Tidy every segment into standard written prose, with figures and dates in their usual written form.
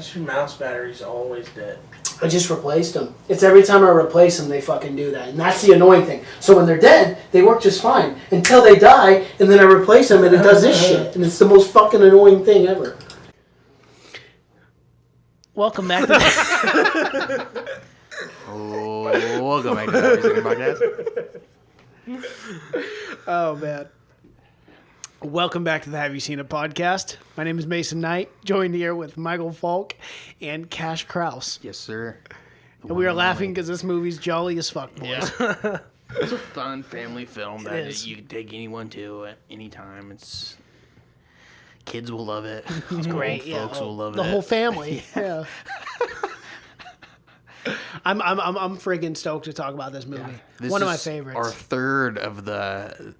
Why's your mouse batteries always dead? I just replaced them. It's every time I replace them, they fucking do that. And that's the annoying thing. So when they're dead, they work just fine. Until they die, and then I replace them, and it does this shit. And it's the most fucking annoying thing ever. Welcome back to Welcome back to the Have You Seen It podcast. Oh, man. Welcome back to the Have You Seen It podcast. My name is Mason Knight, joined here with Michael Falk and Cash Kraus. Yes, sir. And we are laughing because this movie's jolly as fuck, boys. Yeah. It's a fun family film that is. you can take anyone to at any time. It's kids will love it. It's great. Old folks will love the it. whole family. Yeah. I'm friggin' stoked to talk about this movie. Yeah. This One of my is favorites. Our third of the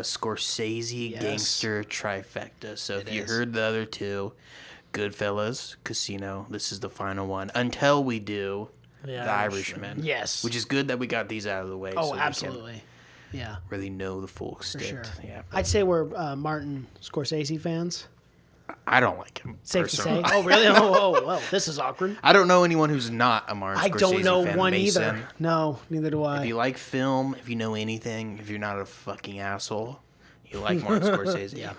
Scorsese Yes. gangster trifecta. So if you is. heard the other two, Goodfellas, Casino, this is the final one. Until we do The Irishman. Yes. Which is good that we got these out of the way. Oh, so absolutely. Yeah. we can really know the full extent. Sure. Yeah. I'd say we're Martin Scorsese fans. I don't like him. Safe to personally. say. Oh, really? Oh, well, this is awkward. I don't know anyone who's not a Martin Scorsese I don't know fan, one Mason. either. No, neither do I. If you like film, if you know anything, if you're not a fucking asshole, you like Martin Scorsese. Yeah.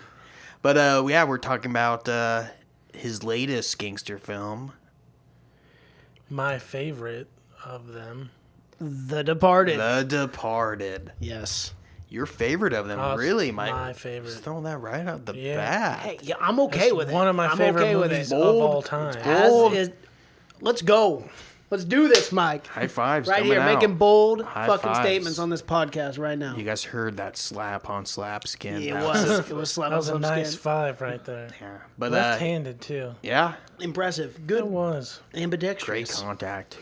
But we're talking about his latest gangster film. My favorite of them. The Departed. The Departed. Yes. Your favorite of them, really, Mike? My favorite. Just throwing that right out the Yeah. bat. Hey, yeah, I'm okay It's with it. one of my I'm favorite okay with movies it. of all time. As is, let's go. Let's do this, Mike. High fives Right coming here, out. making bold High fucking fives. statements on this podcast right now. You guys heard that slap on slap skin. Yeah, That it was. It was slap That was a on nice skin. 5 right there. Yeah, but Left-handed, too. yeah, Impressive. It Good. was. Ambidextrous.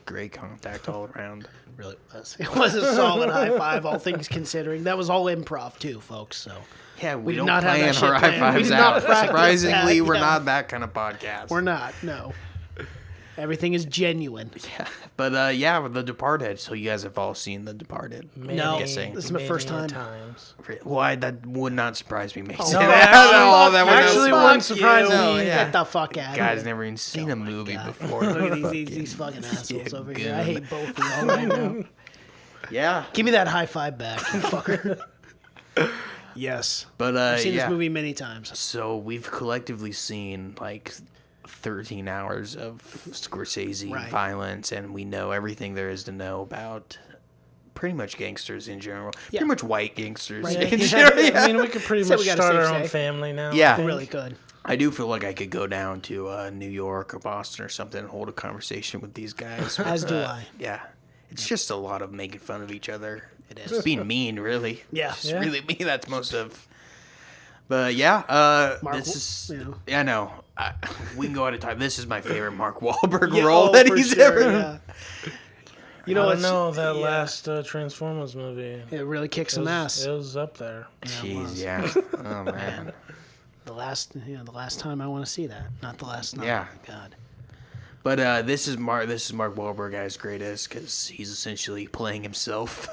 great contact all around. Really was. It was a solid high five, all things considering. That was all improv, too, folks. So Yeah, we did don't not have plan that shit our high planned. We fives did not out. practice Surprisingly, that, we're yeah. not that kind of podcast. we're not. No. Everything is genuine. Yeah, but with The Departed. So you guys have all seen The Departed. No, guessing. this is my first Many time. times. Why? That would not surprise me, Mason. No, that would actually not wouldn't surprise surprise me. me. Yeah. Get the fuck out of Guy's here. never even seen a movie God. before. Look at these fucking assholes over here. I hate both of y'all right now. Yeah, Give me that high five back, you fucker. Yes. but I've seen yeah. this movie many times. So we've collectively seen like 13 hours of Scorsese Right. violence, and we know everything there is to know about pretty much gangsters in general. Yeah. Pretty much white gangsters Right. in Yeah. general. I mean, we could pretty Say much we got a start safe our own say. family now. Yeah. I think. Really good. I do feel like I could go down to New York or Boston or something and hold a conversation with these guys. As do I. Yeah. It's just a lot of making fun of each other. It is. Being mean, really. Yeah. It's Yeah. really me. That's most of. But yeah, Mark, this is. you know. Yeah, no. We can go out of time. This is my favorite Mark Wahlberg Yeah, role oh, that for he's sure, ever. yeah. You know, I it's, don't know, that yeah. last Transformers movie. It really kicks some ass. It was up there. Jeez, yeah. Oh man. The last time I want to see that, not the last night. Yeah. God. But this is Mark Wahlberg at his greatest because he's essentially playing himself.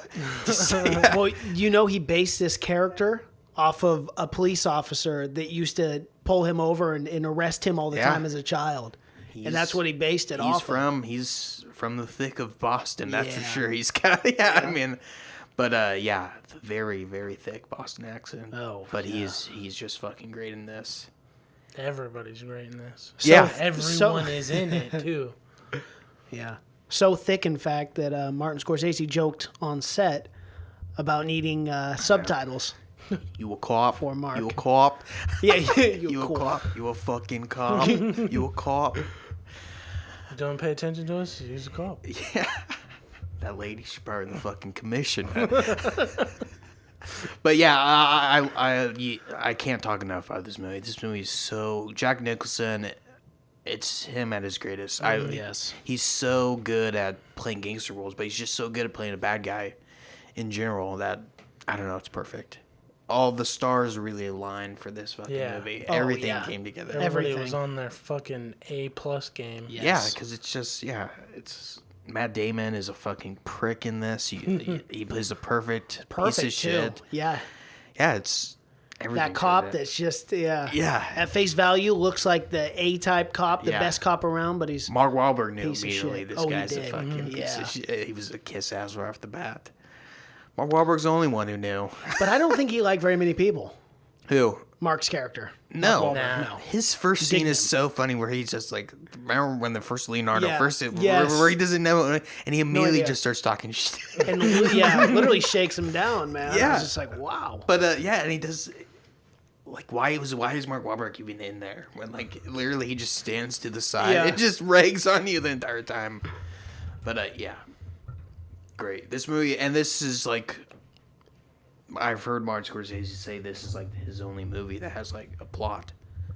Yeah. Well, you know, he based this character off of a police officer that used to pull him over and arrest him all the Yeah. time as a child. And that's what he based it off of. He's from the thick of Boston, that's for Yeah. sure. He's got I mean, but it's a very, very thick Boston accent. Oh, but he's just fucking great in this. Everybody's great in this. Yeah. Everyone is in it, too. Yeah. So thick, in fact, that Martin Scorsese joked on set about needing subtitles. You a cop? For Mark. You a cop? Yeah, You a cop? You a fucking cop? You a cop? You don't pay attention to us, he's a cop. Yeah. That lady should probably the fucking commission. But yeah, I can't talk enough about this movie. This movie is so Jack Nicholson. It's him at his greatest. Yes. He's so good at playing gangster roles, but he's just so good at playing a bad guy in general that I don't know. It's perfect. All the stars really aligned for this fucking movie. Oh, Everything yeah. came together. Everybody Everything. was on their fucking A+ game. Yeah. Yeah, Yes. because it's just it's Matt Damon is a fucking prick in this. He plays a perfect piece of Perfect, too. shit. Yeah. Yeah, it's Everything That cop said that's just Yeah. at face value looks like the A-type cop, the Yeah. best cop around, but he's Mark Wahlberg knew Piece of immediately shit. this Oh, he guy's a did. fucking piece Yeah. of shit. He was a kiss ass right off the bat. Mark Wahlberg's the only one who knew. but I don't think he liked very many people. Who? Mark's character. No. Mark Wahlberg, no. His first scene Digged is him. so funny where he's just like, remember when the first Leonardo Yeah. first, Yes. where he doesn't know, and he immediately idea. just starts talking shit. And literally shakes him down, man. I Yeah. was just like, wow. But and he does, like, why is Mark Wahlberg even in there when like literally he just stands to the side, Yeah. it just rags on you the entire time. But yeah, great this movie, and this is like, I've heard Martin Scorsese say this is like his only movie that has like a plot.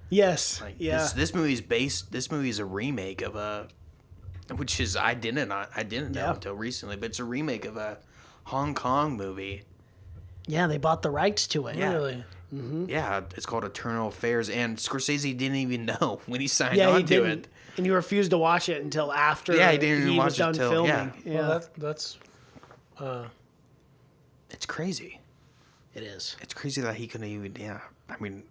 Yes. Like yeah. this movie is a remake of which is I didn't know Yeah. until recently, but it's a remake of a Hong Kong movie. Yeah, they bought the rights to it. Yeah. Really? Yeah, it's called Eternal Affairs, and Scorsese didn't even know when he signed Yeah, on he to didn't. it. And you refused to watch it until after Yeah, he didn't even was watch it done till- filming. yeah. Yeah, Well, that's It's crazy. it is. It's crazy that he couldn't even. Yeah, I mean,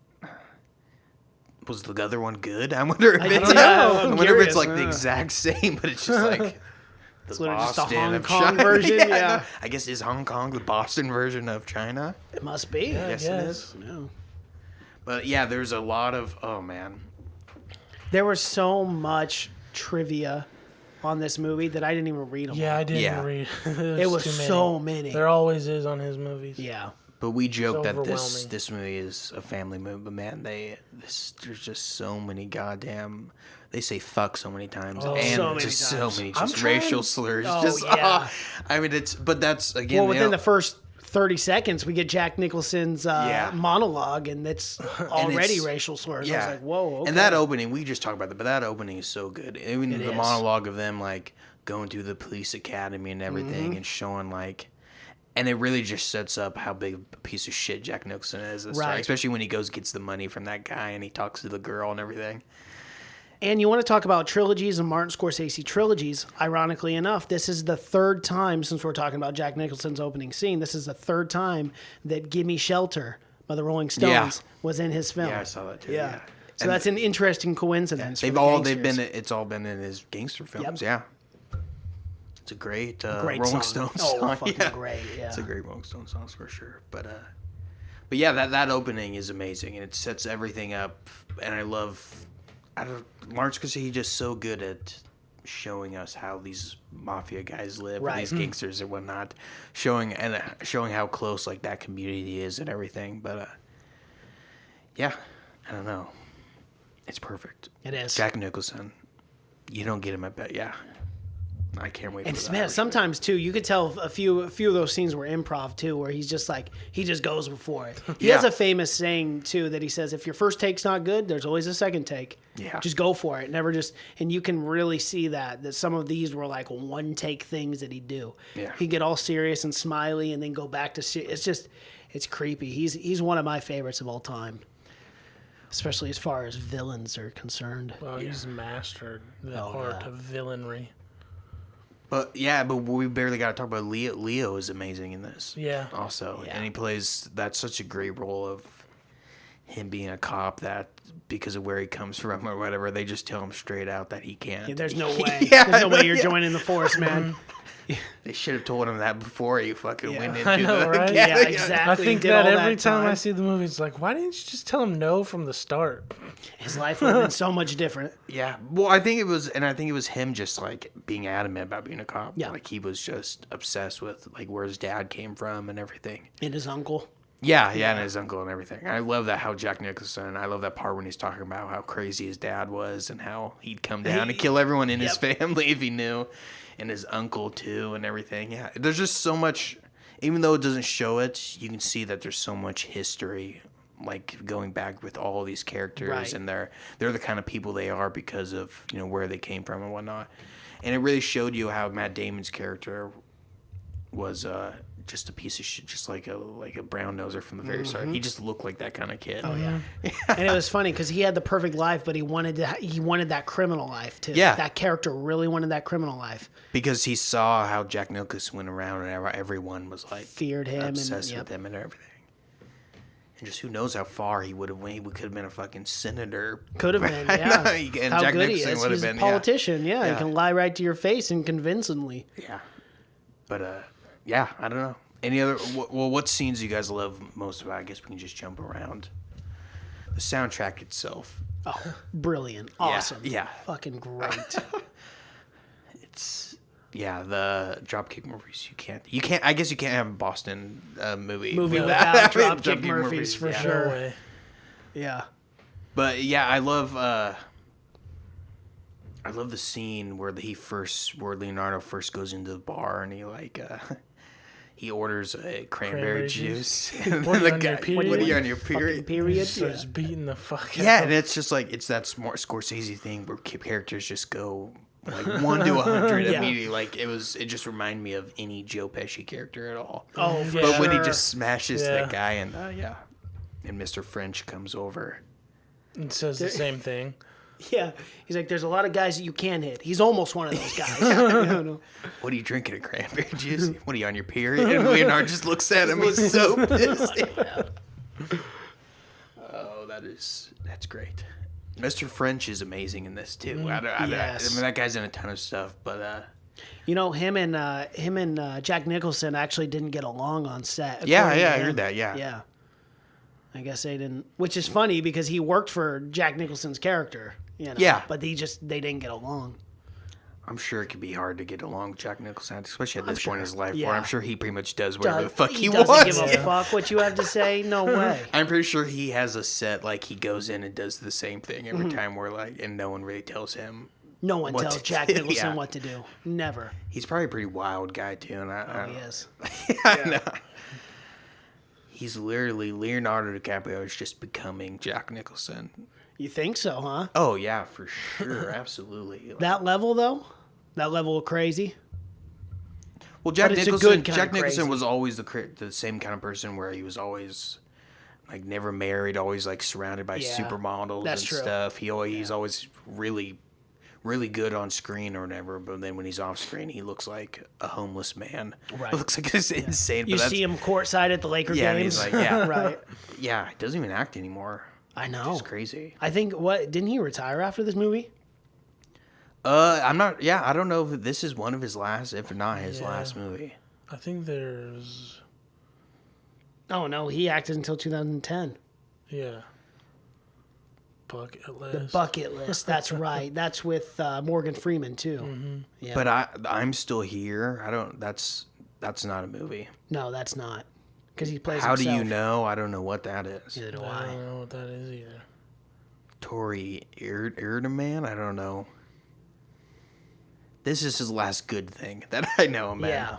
was the other one good? I wonder if it's. don't know. I'm I wonder if curious. it's like the exact same, but it's just like. The It's literally just a Boston Hong of Kong China. version, I yeah. know. I guess is Hong Kong the Boston version of China? It must be. Yes, it yes. is. No. But yeah, there's a lot of. Oh man. There was so much trivia on this movie that I didn't even read them. yeah. I didn't Yeah. read. It was too many. so many. There always is on his movies. Yeah. But we joke that overwhelming. this movie is a family movie. But man, there's just so many goddamn. They say fuck so many times, Oh, and so many just times. so many I'm just trying- racial slurs. Oh, just yeah. I mean, but that's again. Well, you within know, the first 30 seconds, we get Jack Nicholson's Yeah. monologue, and it's already it's- racial slurs. I yeah. was like, whoa, okay. And that opening, we just talked about that, but that opening is so good. Even It the is. monologue of them like going to the police academy and everything, Mm-hmm. and showing like. And it really just sets up how big a piece of shit Jack Nicholson is. At the start, Right. especially when he gets the money from that guy and he talks to the girl and everything. And you want to talk about trilogies and Martin Scorsese trilogies. Ironically enough, this is the third time, since we're talking about Jack Nicholson's opening scene, this is the third time that Gimme Shelter by the Rolling Stones Yeah. was in his film. Yeah, I saw that too. Yeah. Yeah. So And that's an interesting coincidence. They've been. It's all been in his gangster films. Yeah. It's a great, Great Rolling song. Stones Oh, song. fucking yeah. great, yeah. It's a great Rolling Stones song for sure. But yeah, that opening is amazing, and it sets everything up. And I love, Martin Scorsese just so good at showing us how these mafia guys live, or Right. these gangsters and whatnot, showing how close like that community is and everything. But yeah, I don't know, it's perfect. It is. Jack Nicholson, you don't get him at bet. Yeah, I can't wait. And for that. man, sometimes too, you could tell a few of those scenes were improv too, where he's just like he just goes for it. He has Yeah. a famous saying too that he says, "If your first take's not good, there's always a second take. Yeah. Just go for it. Never just." And you can really see that some of these were like one take things that he'd do. Yeah. He'd get all serious and smiley, and then go back to it's creepy. He's one of my favorites of all time, especially as far as villains are concerned. Well, he's mastered the Oh, art yeah. of villainry. But we barely got to talk about Leo. Leo is amazing in this. Yeah. Also, Yeah. and he plays that's such a great role of him being a cop that because of where he comes from or whatever, they just tell him straight out that he can't. Yeah, there's no way. Yeah, There's no way you're yeah. joining the force, man. They should have told him that before he fucking Yeah. went into I know, the right? Yeah, academy. exactly. I think Did that all every that time I time. see the movie, it's like, why didn't you just tell him no from the start? His life would have been so much different. Yeah. Well, I think it was him just like being adamant about being a cop. Yeah. Like he was just obsessed with like where his dad came from and everything. And his uncle. Yeah, and his uncle and everything. I love that how Jack Nicholson. I love that part when he's talking about how crazy his dad was and how he'd come down and kill everyone in his family if he knew, and his uncle too and everything. Yeah, there's just so much. Even though it doesn't show it, you can see that there's so much history, like going back with all these characters, Right. and they're the kind of people they are because of where they came from and whatnot. And it really showed you how Matt Damon's character was just a piece of shit, just like a brown noser from the very start. He just looked like that kind of kid. Oh yeah. And it was funny because he had the perfect life, but he wanted that criminal life too. Yeah. That character really wanted that criminal life. Because he saw how Jack Nicholson went around and everyone was like Feared him and- obsessed yep. with him and everything. And just who knows how far he would have went. He could have been a fucking senator. Could have been, I yeah. know, and How Jack good Nicholson he is. would have He's been, a politician, yeah. Yeah. He can lie right to your face and convincingly. Yeah. But, yeah, I don't know. Any other... Well, what scenes do you guys love most about? I guess we can just jump around. The soundtrack itself. Oh, brilliant. Awesome. Yeah. Fucking great. It's... Yeah, the Dropkick Murphys. You can't... I guess you can't have a Boston movie without I mean, Dropkick Murphys, for yeah. sure. No way. Yeah. But yeah, I love the scene where Leonardo first goes into the bar and he he orders a cranberry juice. And What, then on your period? What are you on your Fucking period? period. Starts beating the fuck out. Yeah, and it's just like it's that smart Scorsese thing where characters just go like 1 to 100 Yeah. immediately. Like it just reminded me of any Joe Pesci character at all. Oh, for But when he sure. just smashes Yeah. that guy and and Mr. French comes over. It says the same thing. Yeah. He's like, there's a lot of guys that you can hit. He's almost one of those guys. No. What are you drinking, a cranberry juice? What are you on your period? And Leonardo just looks at him. He's so pissed. Oh, that's great. Mr. French is amazing in this too. Yes. I mean, that guy's in a ton of stuff, but You know, him and Jack Nicholson actually didn't get along on set. Yeah, according to I him. heard that. Yeah. Yeah. I guess they didn't, which is funny because he worked for Jack Nicholson's character. You know, Yeah. But they didn't get along. I'm sure it could be hard to get along with Jack Nicholson, especially at this point in his life, Yeah. where I'm sure he pretty much does whatever the fuck he doesn't wants. give a fuck what you have to say. No way. I'm pretty sure he has a set like he goes in and does the same thing every Mm-hmm. time, and no one really tells him. No one What tells to Jack do, Nicholson yeah. what to do. Never. He's probably a pretty wild guy too, and Oh, he is. I know. He's literally Leonardo DiCaprio is just becoming Jack Nicholson. You think so, huh? Oh yeah, for sure, absolutely. That level though, that level of crazy. Well, Jack But it's a Nicholson. good kind Jack of Nicholson crazy. was always the same kind of person where he was always like never married, always like surrounded by Yeah, supermodels that's and true. stuff. He's always really, really good on screen or whatever. But then when he's off screen, he looks like a homeless man. Right. Looks like it's insane. You but that's, see him courtside at the Laker Yeah, and games. he's like, yeah. Right. Yeah, he doesn't even act anymore. I know. It's crazy. I think didn't he retire after this movie? I'm not. Yeah, I don't know if this is one of his last, if not his last movie. I think there's... Oh no, he acted until 2010. Yeah. Bucket list. The Bucket List. That's right. That's with Morgan Freeman too. Mm-hmm. Yeah. But I'm still here. I don't. That's not a movie. No, that's not. Because he plays How do himself. you know? I don't know what that is. Neither do I I. don't know what that is either. Tory Erdeman? I don't know. This is his last good thing that I know him in. Yeah.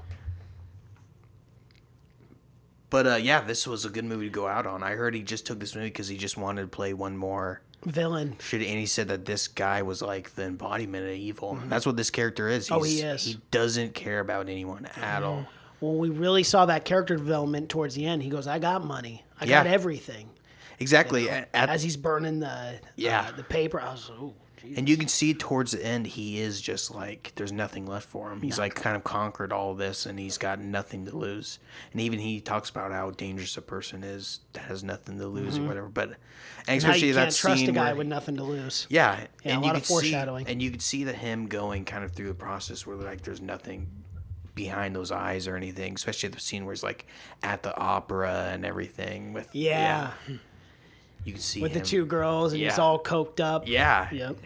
But yeah, this was a good movie to go out on. I heard he just took this movie because he just wanted to play one more Villain. shit, and he said that this guy was like the embodiment of evil. That's what this character is. Oh, he is. He doesn't care about anyone at all. Well, we really saw that character development towards the end. He goes, "I got money. I Yeah. got everything." Exactly. You know? At- As he's burning the the paper, I was like, "Oh, geez." And you can see towards the end, he is just like, there's nothing left for him. He's like kind of conquered all this and he's got nothing to lose. And even he talks about how dangerous a person is that has nothing to lose or whatever. But, and How especially you that can't trust scene a guy where, with nothing to lose. yeah, Yeah, and a lot you of could see, foreshadowing. and you could see that him going kind of through the process where like there's nothing behind those eyes or anything, especially the scene where he's like at the opera and everything with, Yeah. you can see With him. the two girls, and he's Yeah. all coked up. Yeah. Yep.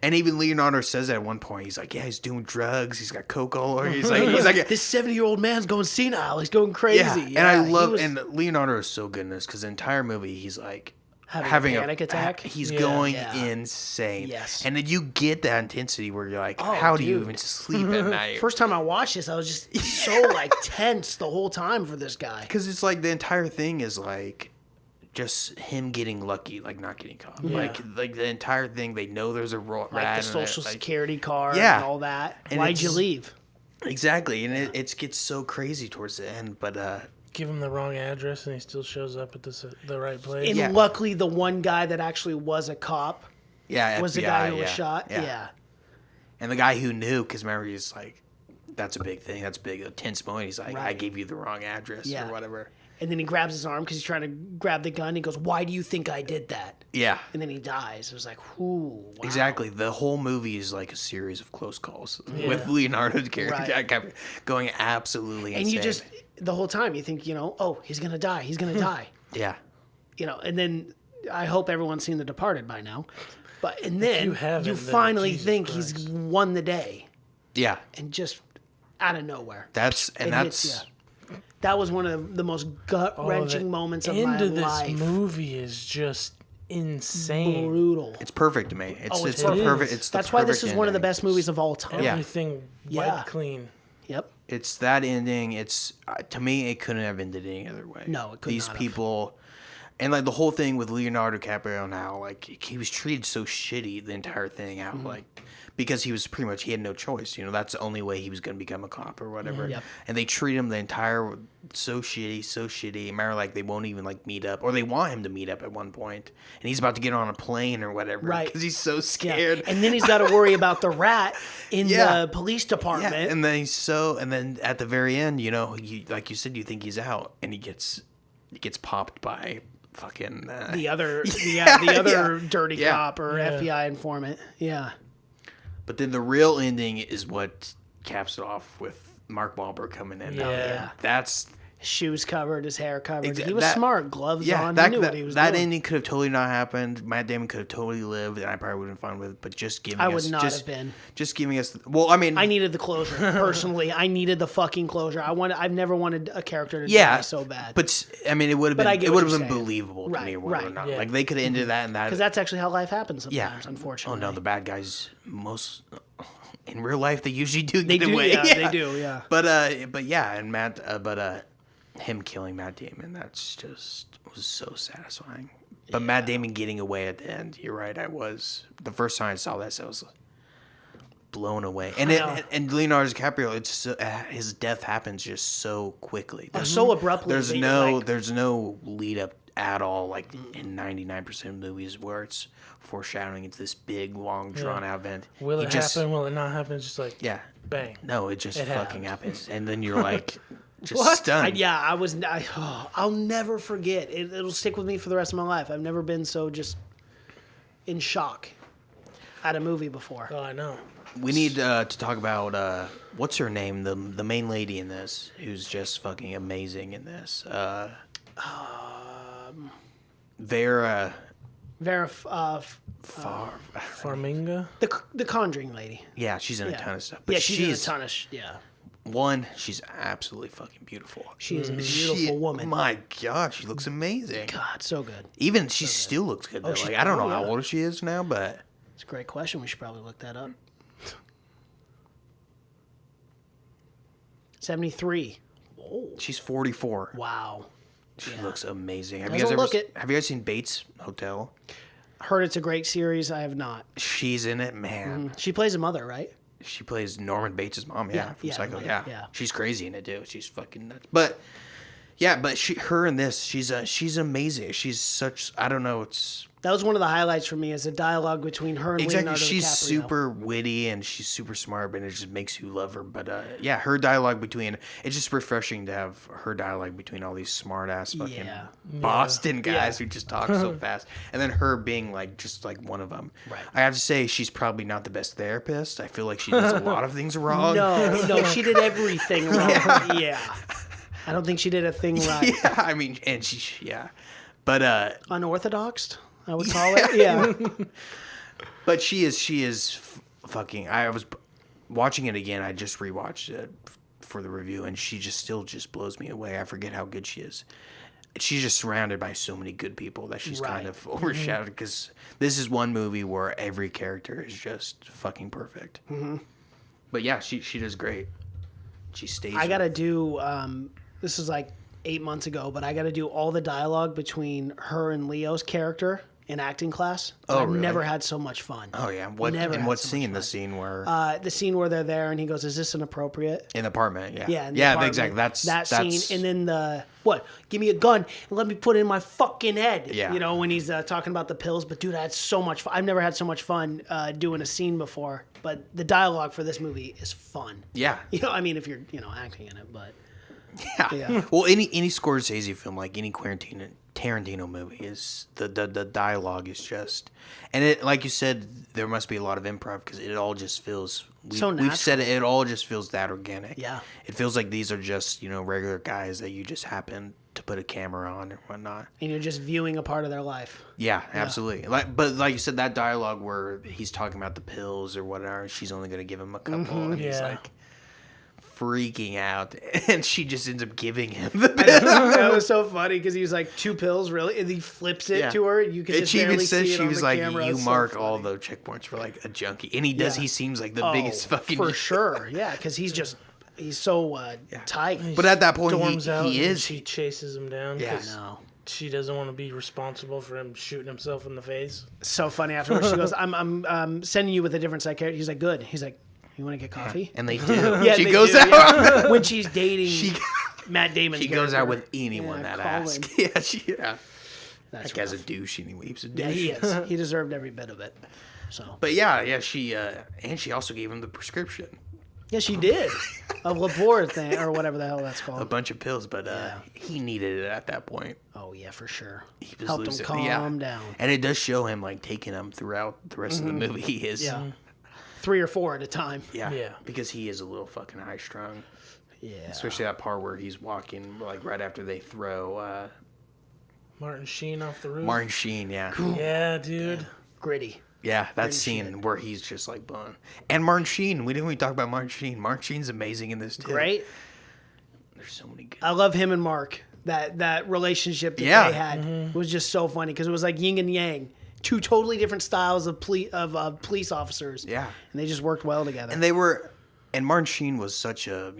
And even Leonardo says at one point, he's like, yeah, he's doing drugs. He's got coke all over. He's like, This 70-year-old man's going senile. He's going crazy. yeah. And I he love, was and Leonardo is so good in this because the entire movie, he's like having a panic attack. He's Yeah. going Yeah. insane. Yes. And then you get that intensity where you're like, Oh, how do you dude. even sleep at night? First time I watched this, I was just so like tense the whole time for this guy. Because it's like the entire thing is like just him getting lucky, like not getting caught. Like the entire thing, they know there's a rat. Like the in it, social like- security card Yeah. and all that. And Why'd you it's- leave? Exactly. And it gets so crazy towards the end. But Give him the wrong address and he still shows up at the right place. And Yeah. luckily, the one guy that actually was a cop yeah, was the FBI, guy who was yeah, shot. Yeah. And the guy who knew, because remember, he's like, that's a big thing. That's a big, a tense moment. He's like, I Right. gave you the wrong address Yeah. or whatever. And then he grabs his arm because he's trying to grab the gun. He goes, "Why do you think I did that?" Yeah. And then he dies. It was like, ooh, wow. Exactly. The whole movie is like a series of close calls with Leonardo DiCaprio going absolutely insane. And you just, the whole time, you think, oh, he's going to die. He's going to die. Yeah. And then I hope everyone's seen The Departed by now. And then you then finally Jesus think Christ. he's won the day. Yeah. And just out of nowhere. That's hits ya. That was one of the most gut-wrenching moments of my End of life. this movie is just insane. Brutal. It's perfect to me. It's it's the perfect. perfect. It's the That's why this perfect is one of the ending. best movies of all time. Yeah. Everything Yeah. wiped clean. Yep. It's that ending. It's to me, it couldn't have ended any other way. No, it could These not have. people, and like the whole thing with Leonardo DiCaprio now, like he was treated so shitty the entire thing out, Mm-hmm. like because he was pretty much he had no choice. That's the only way he was going to become a cop or whatever. Yep. And they treat him the entire so shitty. Matter like they won't even like meet up, or they want him to meet up at one point, and he's about to get on a plane or whatever, Right. Because he's so Yeah. scared. And then he's got to worry about the rat in Yeah. the police department. Yeah, and then at the very end, like you said, you think he's out, and he gets popped by fucking the other dirty Yeah. cop or Yeah. FBI informant. Yeah. But then the real ending is what caps it off with Mark Wahlberg coming in. Yeah. That's Shoes covered, his hair covered. He was that- smart. Gloves on. That, he knew that, what he was that doing. ending could have totally not happened. Matt Damon could have totally lived, and I probably would have been fine with it. But just giving I us, would not just, have been. just giving us. Well, I mean, I needed the closure personally. I needed the fucking closure. I've never wanted a character to yeah, die so bad. But I mean, it would have But been I get it what would have you're been saying. believable to Right, me, whether or right. not. Yeah. Like they could have ended that and that. because that's actually how life happens Yeah. sometimes, unfortunately. Oh no, the bad guys most in real life they usually do They get do, away. yeah, they do, yeah. But yeah, and him killing Matt Damon, that's just was so satisfying. But Matt Damon getting away at the end, you're right. I was the first time I saw this, I was blown away. And know. and Leonardo DiCaprio, his death happens just so quickly. So abruptly. There's that you're no like, there's no lead up at all, like in 99% of movies where it's foreshadowing. It's this big, long, drawn out event. Will He it just- happen? Will it not happen? It's just like, Yeah. bang. No, it just It fucking happens. happens, and then you're like, just What? stunned. I'll never forget. It'll stick with me for the rest of my life. I've never been so just in shock at a movie before. Oh, I know. We need to talk about what's her name, the main lady in this, who's just fucking amazing in this. Vera Vera, Farminga. the Conjuring lady. Yeah, she's in a Yeah. ton of stuff. Yeah, she's in a ton of yeah. One, she's absolutely fucking beautiful. She is a beautiful woman. My God, she looks amazing. God, so good. Even she still looks good. Though. she- Like I don't know oh, how yeah. old she is now, but It's a great question. We should probably look that up. 73. she's 44. Wow. She looks amazing. Have Doesn't look it. Have you guys seen Bates Hotel? Heard it's a great series. I have not. She's in it, man. She plays a mother, right? She plays Norman Bates' mom, Yeah, from yeah, Psycho. mother, Yeah. yeah. She's crazy in it too. She's fucking nuts. But yeah, but her in this, she's amazing. She's such I don't know. It's That was one of the highlights for me is a dialogue between her and exactly. Leonardo She's DiCaprio. super witty and she's super smart, but it just makes you love her. But yeah, her dialogue between it's just refreshing to have her dialogue between all these smart ass fucking Yeah. Boston guys Yeah. who just talk so fast, and then her being like just like one of them. Right. I have to say she's probably not the best therapist. I feel like she does a lot of things wrong. No, she did everything wrong. Yeah. I don't think she did a thing right. Yeah, I mean, and but Unorthodox, I would call it. Yeah. but she is fucking. I was watching it again. I just rewatched it for the review, and she just still just blows me away. I forget how good she is. She's just surrounded by so many good people that she's kind Right. of overshadowed because this is one movie where every character is just fucking perfect. Mm-hmm. But yeah, she does great. She stays. I got to do, this is like 8 months ago, but I got to do all the dialogue between her and Leo's character in acting class. Oh, I've really? never had so much fun. Oh yeah, Never had what so much scene? fun. The scene where The scene where they're there and he goes, "Is this inappropriate?" in the apartment? Yeah, Yeah, in the yeah, apartment. exactly. That's that scene, and then the what? Give me a gun and let me put it in my fucking head. Yeah. You know when he's talking about the pills. But dude, I had so much fun. I've never had so much fun doing a scene before. But the dialogue for this movie is fun. Yeah. You know, I mean, if you're acting in it, but Yeah. Well, any Scorsese film, like any Tarantino movie, is the dialogue is just, and it, like you said, there must be a lot of improv because it all just feels. So natural. We've said it. It all just feels that organic. Yeah. It feels like these are just regular guys that you just happen to put a camera on or whatnot. And you're just viewing a part of their life. Yeah, absolutely. But like you said, that dialogue where he's talking about the pills or whatever, she's only going to give him a couple, and he's Yeah. like freaking out, and she just ends up giving him the pills. That was so funny because he was like, 2 pills, really? And he flips it Yeah. to her. You could And just she even barely says, see it she on was the like, camera. you It's so mark all funny. the checkpoints for like a junkie. And he does, Yeah. he seems like the biggest fucking. For sure. Yeah, because he's so tight. But at that point, Storms out he and is. she chases him down. Yeah. 'cause No. She doesn't want to be responsible for him shooting himself in the face. So funny afterwards. She goes, I'm sending you with a different psychiatrist. He's like, good. He's like, you want to get coffee? And they do. Yeah, She they goes do, out. yeah. When she's dating Matt Damon. She goes out with anyone that Colin. asks. Yeah, That's that guy's a rough. douche anyway. He's a douche. Yeah, he is. He deserved every bit of it. So But yeah, she and she also gave him the prescription, yeah, she did a Labor thing or whatever the hell that's a called. bunch of pills. But Yeah. he needed it at that point. Oh yeah, for sure. He was Helped him losing. calm down. And it does show him like taking them throughout the rest of the movie. He is. Yeah, 3 or 4 at a time. Yeah. Yeah. Because he is a little fucking high strung. Yeah, Especially that part where he's walking, like right after they throw Martin Sheen off the roof. Martin Sheen. Yeah. Yeah, dude. gritty. Yeah, that scene where he's just like bun. And Martin Sheen. We didn't even talk about Martin Sheen. Martin Sheen's amazing in this too. Great. There's so many good. I love him and Mark. That relationship that Yeah. they had was just so funny because it was like yin and yang, 2 totally different styles of police officers. Yeah. and they just worked well together. And they were, and Martin Sheen was such a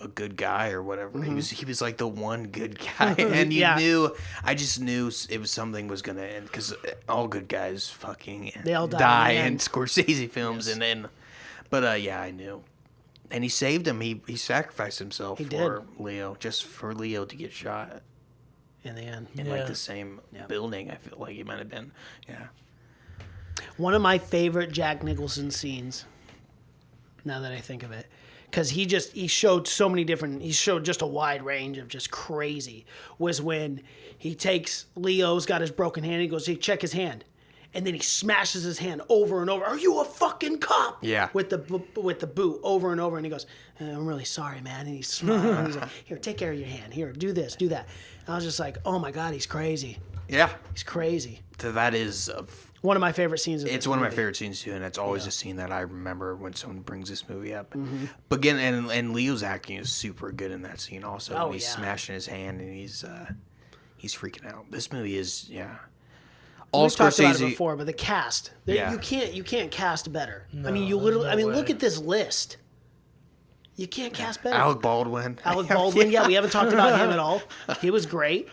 a good guy or whatever. He was like the one good guy, and you Yeah. knew. I just knew it was something was gonna end because all good guys fucking They all die in the in end. Scorsese films, and then, but yeah, I knew. And he saved him. He sacrificed himself He for Leo, just for Leo to get shot in the end. in Yeah. like the same building. I feel like he might have been. Yeah. One of my favorite Jack Nicholson scenes, now that I think of it, because he showed so many different, he showed just a wide range of just crazy, was when he takes, Leo's got his broken hand, he goes, hey, check his hand. And then he smashes his hand over and over. Are you a fucking cop? Yeah. With the boot over and over. And he goes, I'm really sorry, man. And he's smiling. And he's like, here, take care of your hand. Here, do this, do that. And I was just like, oh my God, he's crazy. Yeah. He's crazy. So that is One of my favorite scenes. it's one of my favorite scenes too, and it's always a scene that I remember when someone brings this movie up. But again, and Leo's acting is super good in that scene also. Oh, When he's yeah. smashing his hand and he's freaking out. This movie is all We've talked about it Scorsese. before, but the cast, Yeah. you can't cast better. I No, mean, you there's literally, no I mean, way. look at this list. You can't cast better. Alec Baldwin. Alec Baldwin, yeah, we haven't talked about him at all. He was great.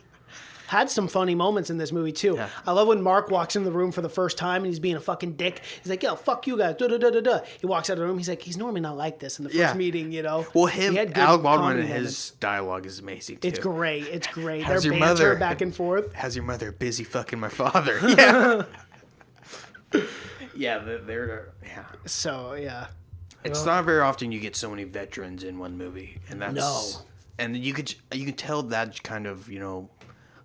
Had some funny moments in this movie too. Yeah. I love when Mark walks in the room for the first time and he's being a fucking dick. He's like, "Yo, fuck you guys." Da da da da da. He walks out of the room. He's like, he's normally not like this in the first Yeah. meeting, you know. Well, He had good Alec Baldwin, comedy and his moments. dialogue is amazing too. It's great. It's great. How's Their your banter mother? back and forth. How's your mother busy fucking my father? Yeah. Yeah, yeah. So yeah. It's not very often you get so many veterans in one movie, and that's No. And you could tell that kind of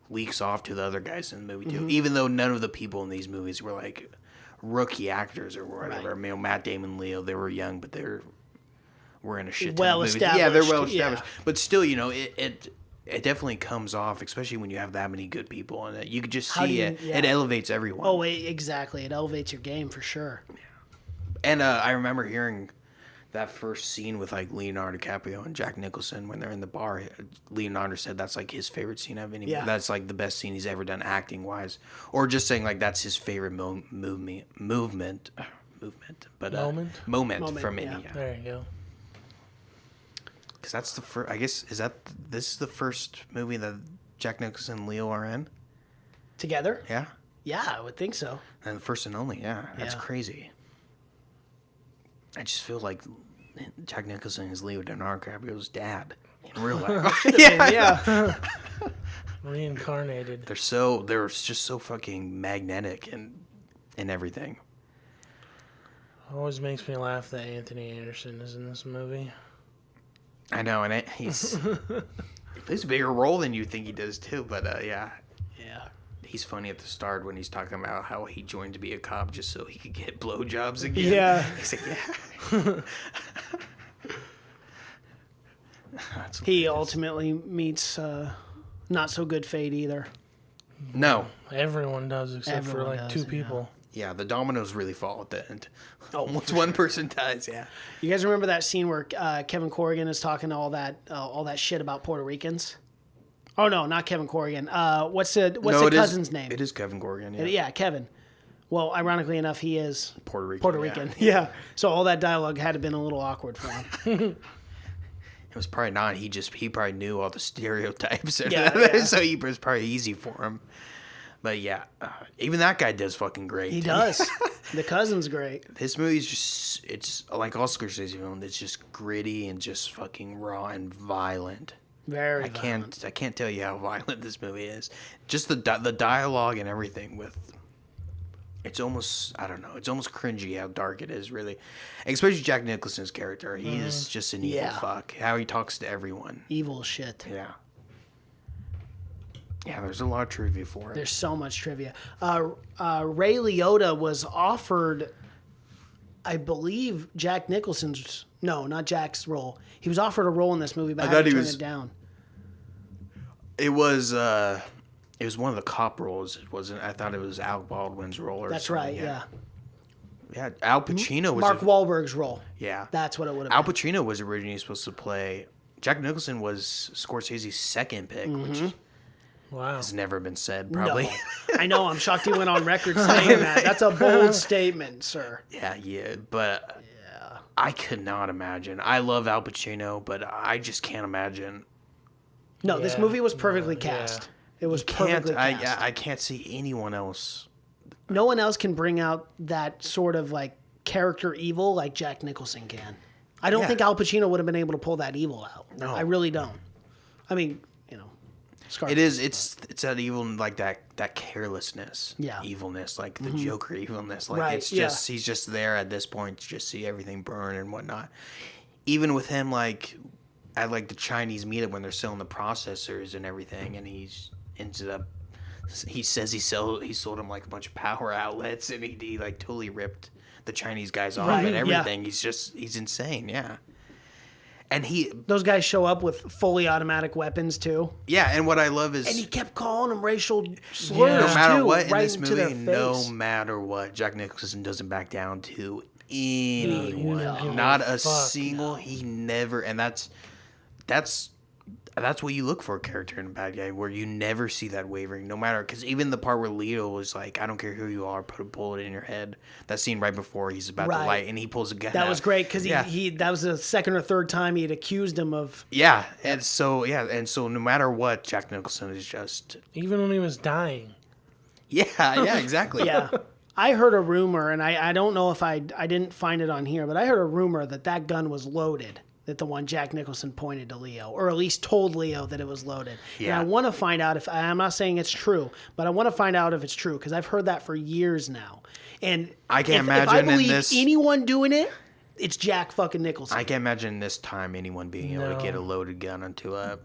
leaks off to the other guys in the movie too. Even though none of the people in these movies were like rookie actors or whatever. Right. I mean, Matt Damon, Leo, they were young, but were in a shit ton Well of movies. Yeah, they're well established, established. But still, it definitely comes off, especially when you have that many good people in it. You could just How do see you- it. yeah. It elevates everyone. Oh, exactly. It elevates your game for sure. And I remember hearing that first scene with like Leonardo DiCaprio and Jack Nicholson when they're in the bar. Leonardo said that's like his favorite scene of any. Yeah. That's like the best scene he's ever done acting wise, or just saying like that's his favorite movement, but moment from any. yeah. Yeah. There you go. Because that's the first. I guess this is the first movie that Jack Nicholson and Leo are in. Together? Yeah, Yeah, I would think so. and the first and only. Yeah, that's Yeah. crazy. I just feel like Jack Nicholson is Leonardo DiCaprio's dad in real life. Yeah. Reincarnated. They're just so fucking magnetic and everything. Always makes me laugh that Anthony Anderson is in this movie. I know, and he's plays a bigger role than you think he does too. But yeah, Yeah. he's funny at the start when he's talking about how he joined to be a cop just so he could get blowjobs again. Yeah. He's like, yeah. That's He hilarious. ultimately meets not so good fate either. No. Everyone does except for Everyone like does, two yeah. people. Yeah, the dominoes really fall at the end. Oh, Once one person dies, yeah. You guys remember that scene where Kevin Corrigan is talking all that shit about Puerto Ricans? Oh no, not Kevin Corrigan. What's the cousin's name? It is Kevin Corrigan, yeah. Yeah, Kevin. Well, ironically enough, he is Puerto Rican. Puerto yeah. Rican. Yeah. So all that dialogue had to been a little awkward for him. It was probably not. He probably knew all the stereotypes. Yeah, yeah. So it was probably easy for him. But yeah, even that guy does fucking great. He does. The cousin's great. This movie's just, it's like all Scorsese films. It's just gritty and just fucking raw and violent. Very. I can't tell you how violent this movie is. Just the dialogue and everything with. It's almost, I don't know, it's almost cringy how dark it is, really. Especially Jack Nicholson's character. He is just an evil Yeah. fuck. How he talks to everyone. Evil shit. Yeah. Yeah, there's a lot of trivia for it. There's so much trivia. Ray Liotta was offered, I believe, Jack Nicholson's. No, not Jack's role. He was offered a role in this movie, but I had thought to he turn was- it down. It was one of the cop roles. It wasn't. I thought it was Al Baldwin's role or That's something. right. Yeah. Yeah, Al Pacino was. Mark Wahlberg's role. Yeah. That's what it would Al have been. Pacino was originally supposed to play. Jack Nicholson was Scorsese's second pick, which Wow. has never been said, No. probably. I know. I'm shocked he went on record saying that. That's a bold statement, sir. yeah, but I could not imagine. I love Al Pacino, but I just can't imagine. No, this Yeah. movie was perfectly Yeah. cast. It was Can't perfectly cast. I can't see anyone else. No one else can bring out that sort of like character evil like Jack Nicholson can. I don't Yeah. think Al Pacino would have been able to pull that evil out. No. I really don't. I mean, Scarface. It is. It's that evil, like that carelessness. Yeah. Evilness, like the Joker evilness. Like Right, it's just he's just there at this point to just see everything burn and whatnot. Even with him, like at like the Chinese meetup when they're selling the processors and everything, and he's ended up. He says he sold him like a bunch of power outlets, and he like totally ripped the Chinese guys off Right, and yeah. everything. He's insane. Yeah. And Those guys show up with fully automatic weapons too, and what I love is and he kept calling them racial slurs Yeah. no matter too, what in right this into their movie, no face. matter what, Jack Nicholson doesn't back down to anyone. doesn't give Not a a fuck, single. He never, and that's what you look for a character in a bad guy, where you never see that wavering, no matter. Because even the part where Leo was like, "I don't care who you are, put a bullet in your head." That scene right before he's about Right. to light, and he pulls a gun. That out. was great because Yeah. he that was the second or third time he had accused him of. Yeah, and so no matter what, Jack Nicholson is just Even when he was dying. yeah, exactly. Yeah. I heard a rumor, and I don't know if I didn't find it on here, but I heard a rumor that gun was loaded, that the one Jack Nicholson pointed to Leo, or at least told Leo that it was loaded. Yeah. And I want to find out if, I'm not saying it's true, but I want to find out if it's true, because I've heard that for years now. And I can't if I imagine in believe this- anyone doing it, it's Jack fucking Nicholson. I can't imagine this time anyone being able No. to get a loaded gun onto a.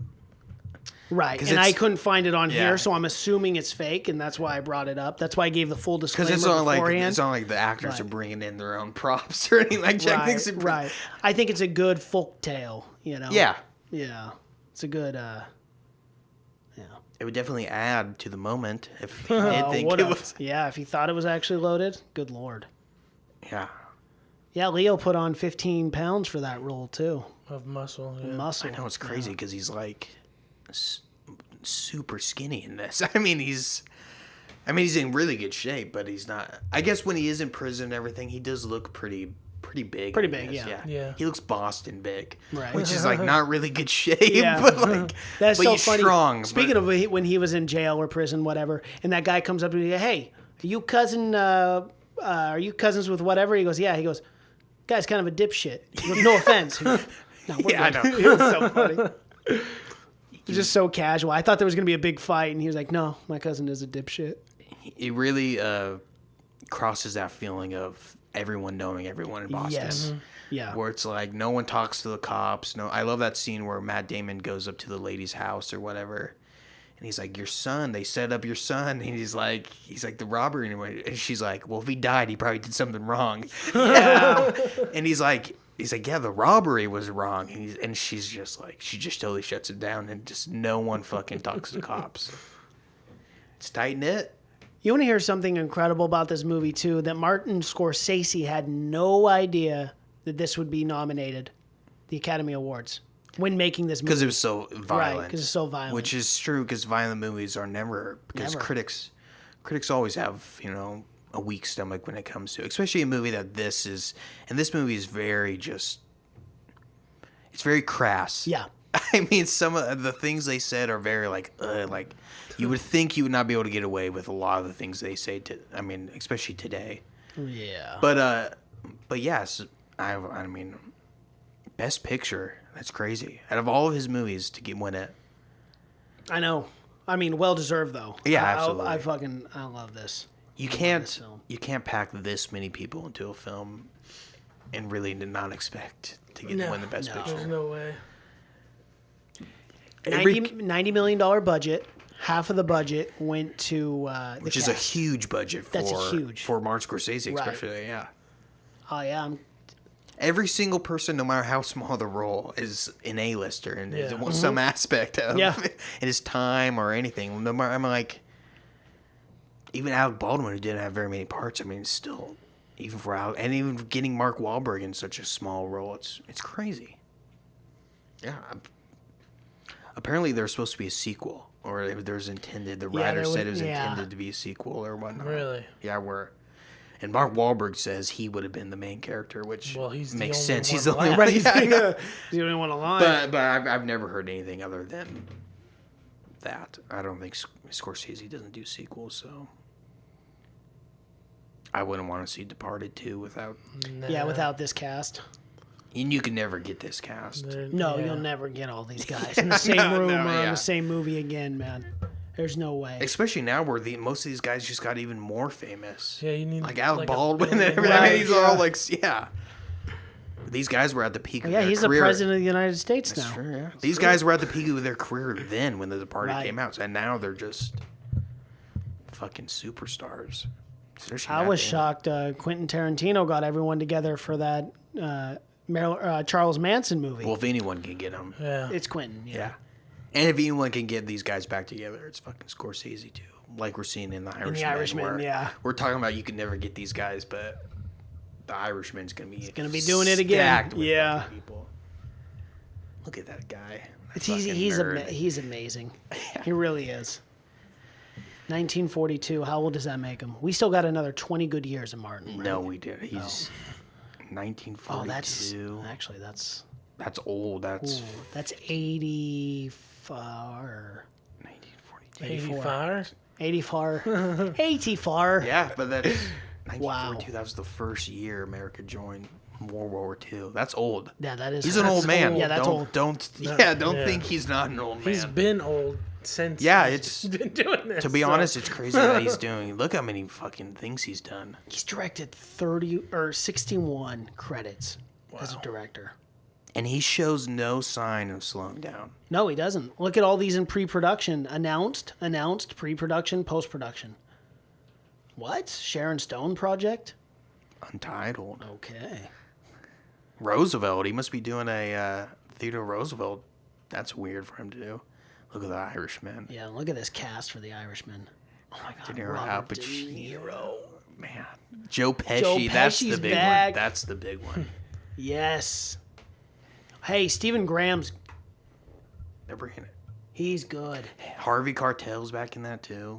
Right, 'Cause and I it's- couldn't find it on Yeah. here, so I'm assuming it's fake, and that's why I brought it up. That's why I gave the full disclaimer Because beforehand. it's not like the actors Right. are bringing in their own props or anything like Jack right, Nicholson. right. I think it's a good folk tale, you know? Yeah, Yeah. It's a good, yeah. it would definitely add to the moment if he did think What it if- was. Yeah, if he thought it was actually loaded, good lord. Yeah, Yeah, Leo put on 15 pounds for that role, too. Of muscle. Yeah. Muscle. I know it's crazy because he's like super skinny in this. I mean, he's in really good shape, but he's not. I guess when he is in prison and everything, he does look pretty big. Pretty in big, this, yeah. Yeah. He looks Boston big, Right. which is like not really good shape, Yeah. but like That's but so he's funny. strong. Speaking but, of when he was in jail or prison, whatever, and that guy comes up to me, hey, are you cousins with whatever? He goes, yeah. He goes, guy's kind of a dipshit. He goes, no offense. He goes, no, we're Yeah, I good." know. It was so funny. It was just so casual. I thought there was going to be a big fight, and he was like, no, my cousin is a dipshit. it really crosses that feeling of everyone knowing everyone in Boston. Yes. Yeah. Where it's like no one talks to the cops. No, I love that scene where Matt Damon goes up to the lady's house or whatever, and he's like, "Your son. They set up your son." And he's like, the robber anyway. And she's like, "Well, if he died, he probably did something wrong." Yeah. And he's like, "Yeah, the robbery was wrong." And she's just like, she just totally shuts it down, and just no one fucking talks to the cops. It's tight knit. You want to hear something incredible about this movie, too? That Martin Scorsese had no idea that this would be nominated, the Academy Awards, when making this movie. Because it was so violent. Right, because it's so violent. Which is true, because violent movies are never... Because critics always have, a weak stomach when it comes to... Especially a movie that this is... And this movie is very just... It's very crass. Yeah. I mean, some of the things they said are very, like... You would think you would not be able to get away with a lot of the things they say, especially today. Yeah. But yes... I mean, Best Picture. That's crazy. Out of all of his movies to win it. I know. I mean, well deserved though. Yeah, absolutely. I love this. You can't pack this many people into a film and really not expect to win the Best Picture. There's no way. $90 million budget. Half of the budget went to the which is a huge budget for Martin Scorsese, especially. Yeah. Oh yeah. Every single person, no matter how small the role, is an A-lister and some aspect of it is time or anything. No matter, I'm like, even Alec Baldwin, who didn't have very many parts, I mean, still, even for Alec, and even getting Mark Wahlberg in such a small role, it's crazy. Yeah. Apparently, there's supposed to be a sequel, or there's intended. The writer said it was intended to be a sequel or whatnot. Really? Yeah, And Mark Wahlberg says he would have been the main character, which makes sense. He's the only one. He's the only one alive. But I've never heard anything other than that. I don't think Scorsese doesn't do sequels, so I wouldn't want to see Departed 2 without. Yeah, without this cast. And you can never get this cast. No, you'll never get all these guys in the same room or on the same movie again, man. There's no way. Especially now where most of these guys just got even more famous. Yeah, you need like Alec Baldwin and everything. I mean, he's all like, These guys were at the peak of their career. Yeah, he's the president of the United States now. That's true, yeah. These guys were at the peak of their career then when The Departed came out. And now they're just fucking superstars. I was shocked Quentin Tarantino got everyone together for that Charles Manson movie. Well, if anyone can get them. Yeah. It's Quentin, yeah. And if anyone can get these guys back together, it's fucking Scorsese too. Like we're seeing in The Irishman. In The Irishman, yeah. We're talking about you can never get these guys, but The Irishman's going to be... He's going to be doing it again. Yeah. People. Look at that guy. He's amazing. He really is. 1942. How old does that make him? We still got another 20 good years of Martin, right? No, we did. He's 1942. Oh, that's old. That's 84. 84. 84. 84. Yeah, but that is 1942. That was the first year America joined World War II. That's old. Yeah, that is. He's an old man. Yeah, that's old. Don't think he's not an old man. He's been old since. Yeah, he's been doing this. To be honest, it's crazy that he's doing. Look how many fucking things he's done. He's directed 61 credits as a director. And he shows no sign of slowing down. No, he doesn't. Look at all these in pre-production. Announced, pre-production, post-production. What? Sharon Stone project? Untitled. Okay. Roosevelt. He must be doing a Theodore Roosevelt. That's weird for him to do. Look at The Irishman. Yeah, look at this cast for The Irishman. Oh my God, De Niro, Robert De Niro. Man. Joe Pesci. That's the big back. one. That's the big one. Yes. Hey, Stephen Graham's. They're bringing it. He's good. Harvey Keitel's back in that too.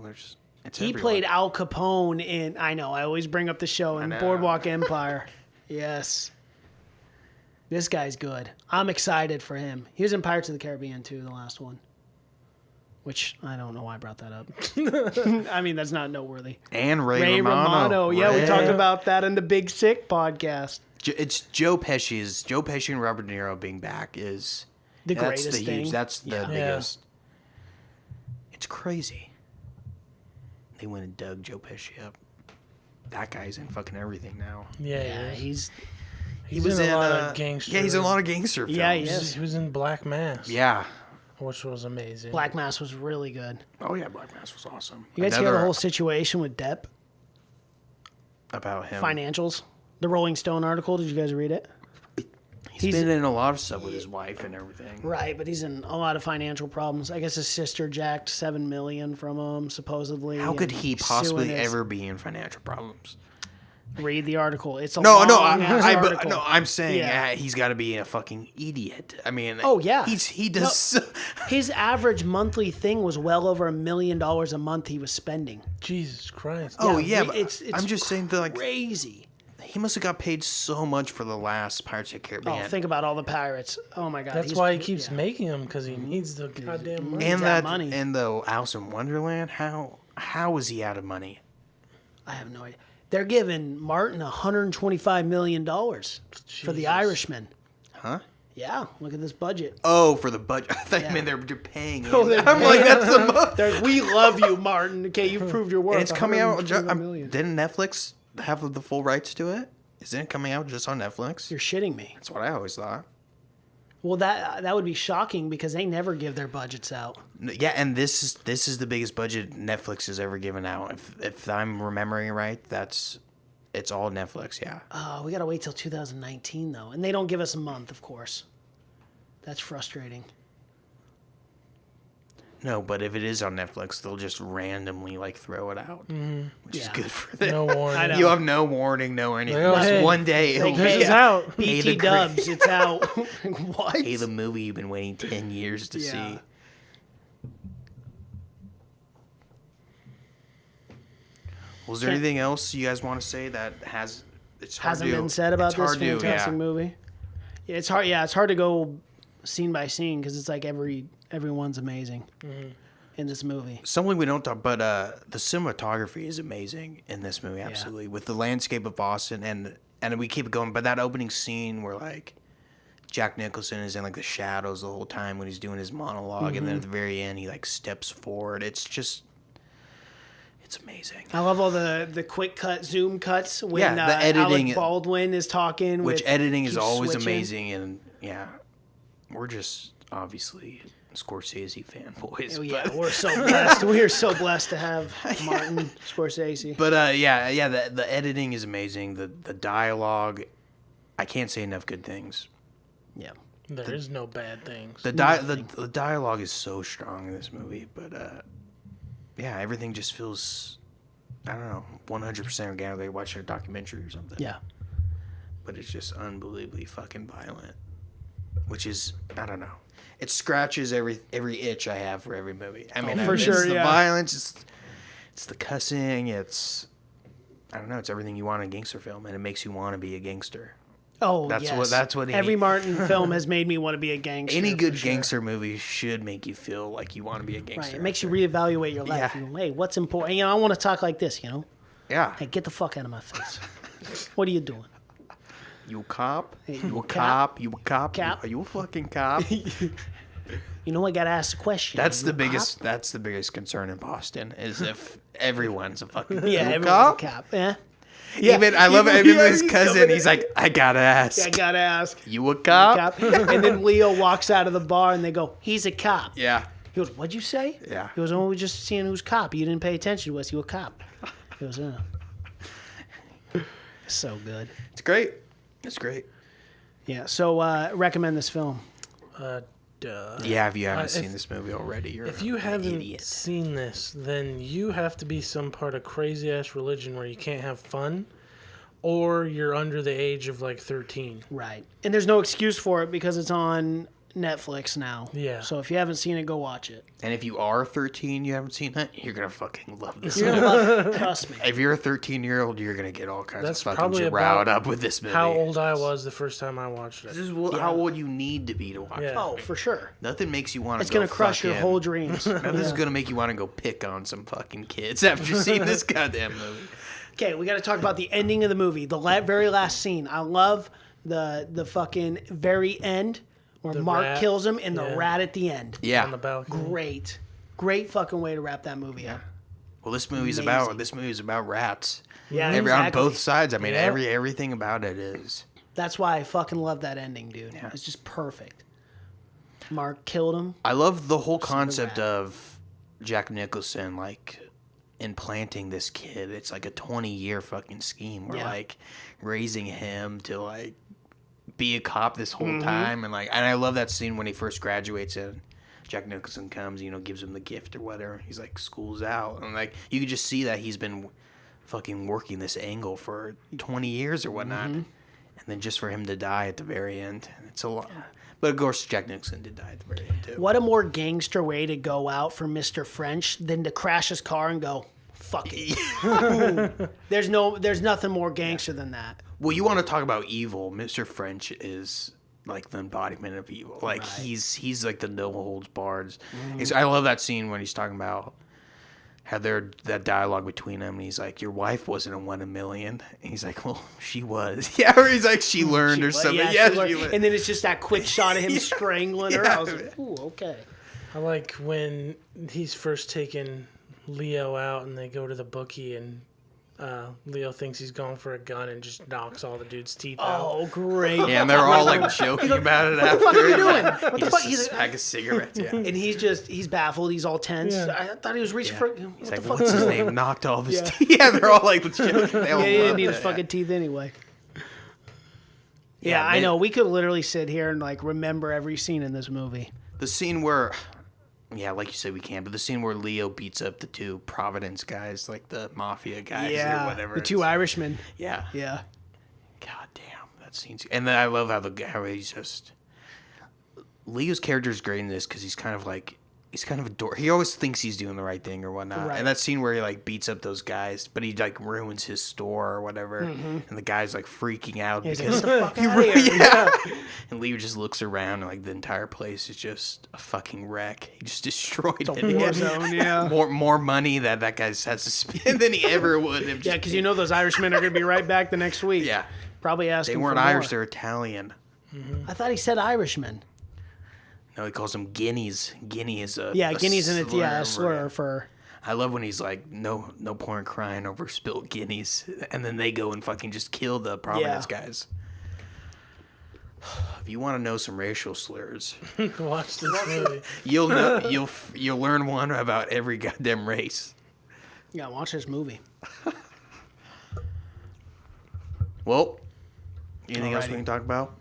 He played Al Capone in. I know. I always bring up the show in Boardwalk Empire. Yes. This guy's good. I'm excited for him. He was in Pirates of the Caribbean too, the last one. Which I don't know why I brought that up. I mean, that's not noteworthy. And Ray Romano. Yeah, we talked about that in the Big Sick podcast. It's Joe Pesci and Robert De Niro being back is the greatest thing. That's the biggest. It's crazy. They went and dug Joe Pesci up. that guy's in fucking everything now. Yeah, he's he was in a lot of gangster. Yeah, he's in a lot of gangster films. Yeah, he is. He was in Black Mass. Yeah. Which was amazing. Black Mass was really good. Oh yeah, Black Mass was awesome. You guys hear the whole situation with Depp? About him. Financials. The Rolling Stone article. Did you guys read it? He's been in a lot of stuff with his wife and everything. Right, but he's in a lot of financial problems. I guess his sister jacked $7 million from him, supposedly. How could and he suing possibly his- ever be in financial problems? Read the article. It's a No, article. I'm saying Yeah. he's got to be a fucking idiot. I mean, Oh, yeah. he does. His average monthly thing was well over $1 million a month he was spending. Jesus Christ. Oh yeah, but it's I'm just saying that like crazy. he must have got paid so much for the last Pirates of the Caribbean. Oh, think about all the pirates. Oh my God. That's why he keeps making them, because he needs the goddamn money. and that that money. and the Alice in Wonderland. How is he out of money? I have no idea. They're giving Martin $125 million for The Jesus. Irishman. Huh? Yeah, look at this budget. Oh, for the budget. I thought you meant they're paying him. Oh, they're I'm like, that's the most. We love you, Martin. Okay, you've proved your worth. And it's coming out. $125 million. Didn't Netflix have the full rights to it? Isn't it coming out just on Netflix? You're shitting me. That's what I always thought. Well, that would be shocking because they never give their budgets out. Yeah, and this is the biggest budget Netflix has ever given out. If I'm remembering right, it's all Netflix. Yeah. We gotta wait till 2019 though, and they don't give us a month, of course. That's frustrating. No, but if it is on Netflix, they'll just randomly like throw it out, which is Yeah. good for them. No warning. I know. You have no warning, no anything. Like, oh, Just hey, one day, it'll hey, be It's out. Hey, BT the Dubs, it's out. What? Hey, the movie you've been waiting 10 years to Yeah. see. Was there anything else you guys want to say that it's hard Hasn't to, been said about it's this hard to, fantastic yeah. movie? Yeah, it's hard. Yeah, it's hard to go scene by scene because it's like everyone's amazing in this movie. Something we don't talk, but the cinematography is amazing in this movie. Absolutely, with the landscape of Boston, and we keep it going. But that opening scene where like Jack Nicholson is in like the shadows the whole time when he's doing his monologue, and then at the very end he like steps forward. It's amazing. I love all the quick cut zoom cuts when Yeah, the editing- Alec Baldwin is talking. Which editing is keeps always switching. amazing, and yeah, we're just obviously Scorsese fanboys. Oh, yeah, but, we're so blessed. We are so blessed to have Martin Scorsese. but yeah, the editing is amazing. The dialogue, I can't say enough good things. Yeah. There is no bad things. The dialogue is so strong in this movie, but yeah, everything just feels, I don't know, 100% organic. Like watching a documentary or something. Yeah. But it's just unbelievably fucking violent, which is, I don't know. It scratches every itch I have for every movie. I mean, for it's sure, the yeah. violence, it's the cussing, it's, I don't know, it's everything you want in a gangster film, and it makes you want to be a gangster. Oh, That's yes. what Every Martin film has made me want to be a gangster. Any good for sure. gangster movie should make you feel like you want to be a gangster. Right. It makes you reevaluate your life. Yeah. You go, hey, what's important? You know, I want to talk like this, you know? Yeah. Hey, get the fuck out of my face. What are you doing? You a cop? You a cap. cop? You a cop? Cap. Are you a fucking cop? You know, I got to ask the question. That's Are the you a cop? biggest. That's the biggest concern in Boston is if everyone's a fucking Yeah, you a everyone's cop. a cop. Yeah. Even I love it. Even his cousin, he's like, I gotta ask. I got to ask. You a cop? Cop. And then Leo walks out of the bar and they go, he's a cop. Yeah. He goes, what'd you say? Yeah. He goes, oh, we're just seeing who's cop. You didn't pay attention to us. You a cop. He goes, So good. It's great. It's great. Yeah. So recommend this film. Duh. Yeah, if you haven't if- seen this movie already, you're If you an haven't idiot. seen this, then you have to be some part of crazy ass religion where you can't have fun, or you're under the age of like 13. Right. And there's no excuse for it because it's on Netflix now. Yeah. So if you haven't seen it, go watch it. And if you are 13, you haven't seen that, you're gonna fucking love this. You're gonna love it. Trust me. If you're a 13-year-old, you're gonna get all kinds That's of fucking probably riled about up with this movie. How old I was the first time I watched This it. is how old you need to be to watch Yeah. it. Oh, for sure. Nothing makes you want to. It's gonna crush your whole dreams. Nothing's gonna make you want to go pick on some fucking kids after seeing this goddamn movie. Okay, we got to talk about the ending of the movie, the very last scene. I love the fucking very end where The Mark rat. kills him and the Yeah. rat at the end. Yeah, On the balcony. Great fucking way to wrap that movie up. Well, this movie's about rats. Yeah, On exactly. both sides. I mean, Yeah. everything about it is. That's why I fucking love that ending, dude. Yeah. It's just perfect. Mark killed him. I love the whole concept rat. of Jack Nicholson, like, implanting this kid. It's like a 20-year fucking scheme. We're, like, raising him to, like, be a cop this whole time. And, like, and I love that scene when he first graduates and Jack Nicholson comes, gives him the gift or whatever. He's like, school's out. And, like, you can just see that he's been fucking working this angle for 20 years or whatnot. And then just for him to die at the very end. It's a lot. But, of course, Jack Nicholson did die at the very end, too. What a more gangster way to go out for Mr. French than to crash his car and go, fuck it. There's nothing more gangster than that. Well, you want to talk about evil. Mr. French is like the embodiment of evil. Like, he's like the no holds barred. I love that scene when he's talking about how that dialogue between them. And he's like, your wife wasn't a 1 in a million. And he's like, well, she was. Yeah, or he's like, she learned or something. Yeah, she learned. And then it's just that quick shot of him strangling her. I was like, ooh, okay. I like when he's first taking Leo out and they go to the bookie and Leo thinks he's going for a gun and just knocks all the dude's teeth out. Oh, great. Yeah, and they're all like joking about it after. What the fuck are you doing? What the fuck? He's a pack of cigarettes. Yeah. And he's baffled. He's all tense. Yeah. I thought he was reaching for. He's What like, the fuck? what's his name? Knocked all of his teeth. Yeah, they're all like joking. They all Yeah, he didn't love need his it. fucking teeth anyway. Yeah, Yeah, I they- know. We could literally sit here and like remember every scene in this movie. The scene where, yeah, like you said, we can, but the scene where Leo beats up the two Providence guys, like the mafia guys or whatever. the two Irishmen. Yeah. Yeah. God damn, that scene's. And then I love how he's just. Leo's character is great in this because he's kind of a dork. He always thinks he's doing the right thing or whatnot. Right. And that scene where he like beats up those guys, but he like ruins his store or whatever, and the guy's like freaking out He's like, because get the fuck out of here. yeah. And Leo just looks around and like the entire place is just a fucking wreck. He just destroyed It's a it. war zone, yeah. More money that guy has to spend than he ever would. Have Yeah, because you know those Irishmen are going to be right back the next week. Yeah. Probably asking They for weren't more. Irish, they're Italian. I thought he said Irishman. No, he calls them guineas. Guinea is a Yeah, a guineas in it. Yeah, a slur. slur for. I love when he's like, no point crying over spilled guineas, and then they go and fucking just kill the Providence guys. If you want to know some racial slurs, Watch this movie. you'll know you'll learn one about every goddamn race. Yeah, watch this movie. Well, anything else we Alrighty. can talk about?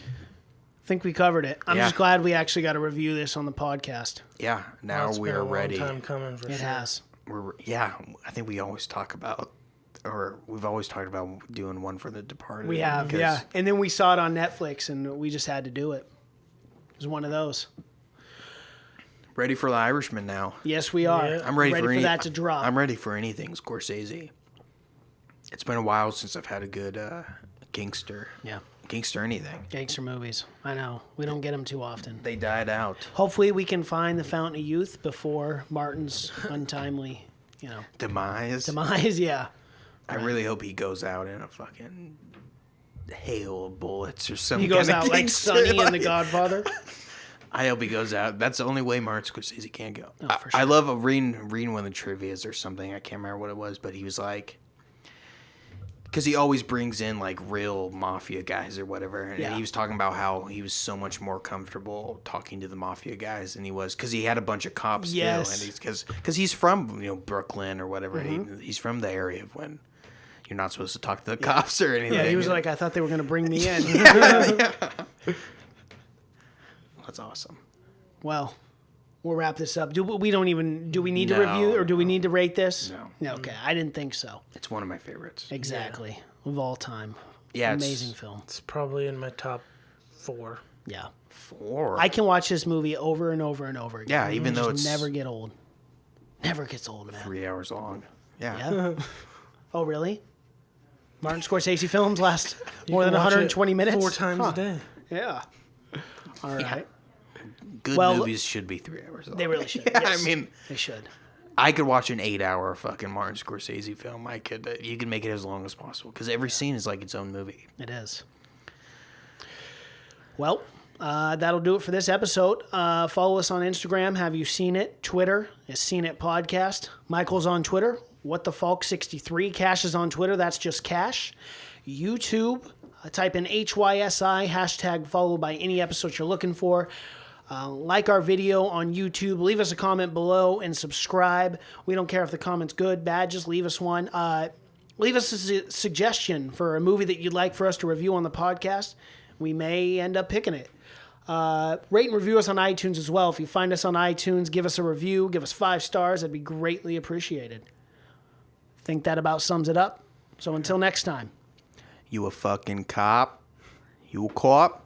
I think we covered it. I'm Yeah. just glad we actually got to review this on the podcast. Yeah, now It's been we're a long ready. time coming for It sure. has. I think we've always talked about doing one for The Departed. We have, because- yeah. And then we saw it on Netflix, and we just had to do it. It was one of those. Ready for The Irishman now. Yes, we are. Yeah. I'm ready, for that to drop. I'm ready for anything Scorsese. It's been a while since I've had a good gangster anything. Gangster movies. I know. We don't get them too often. They died out. Hopefully, we can find the Fountain of Youth before Martin's untimely, Demise. Yeah. I really hope he goes out in a fucking hail of bullets or something. He goes out like Sonny in The Godfather. I hope he goes out. That's the only way Martin Scorsese can go. for I sure. love reading one of the trivias or something. I can't remember what it was, but he was like, because he always brings in like real mafia guys or whatever, and Yeah. he was talking about how he was so much more comfortable talking to the mafia guys than he was because he had a bunch of cops. Yes. Too, and because he's from Brooklyn or whatever. Mm-hmm. He's from the area of when you're not supposed to talk to the cops or anything. Yeah, he was like, I thought they were going to bring me in. that's awesome. Well, we'll wrap this up. Do we need to No, review or do we need to rate this? No. Okay, I didn't think so. It's one of my favorites. Exactly. Of all time. Yeah, it's Amazing film. It's probably in my top 4. Yeah. 4. I can watch this movie over and over and over again. Yeah, even though Just it's never get old. Never gets old, man. 3 hours long. Yeah. Yeah. Oh, really? Martin Scorsese films last You more can than watch 120 it minutes? 4 times Huh. a day. Yeah. All right. Good Well, movies should be 3 hours long. They really should. Yeah, Yes. I mean, They should. I could watch an 8-hour fucking Martin Scorsese film. I could. You can make it as long as possible because every scene is like its own movie. It is. Well, That'll do it for this episode. Follow us on Instagram. Have you seen it? Twitter is Seen It Podcast. Michael's on Twitter. What the Falk 63. Cash is on Twitter. That's just Cash. YouTube. Type in HYSI, hashtag followed by any episode you're looking for. Like our video on YouTube. Leave us a comment below and subscribe. We don't care if the comment's good, bad. Just leave us one. Leave us a suggestion for a movie that you'd like for us to review on the podcast. We may end up picking it. Rate and review us on iTunes as well. If you find us on iTunes, give us a review. Give us 5 stars. That'd be greatly appreciated. I think that about sums it up. So until next time. You a fucking cop? You a cop?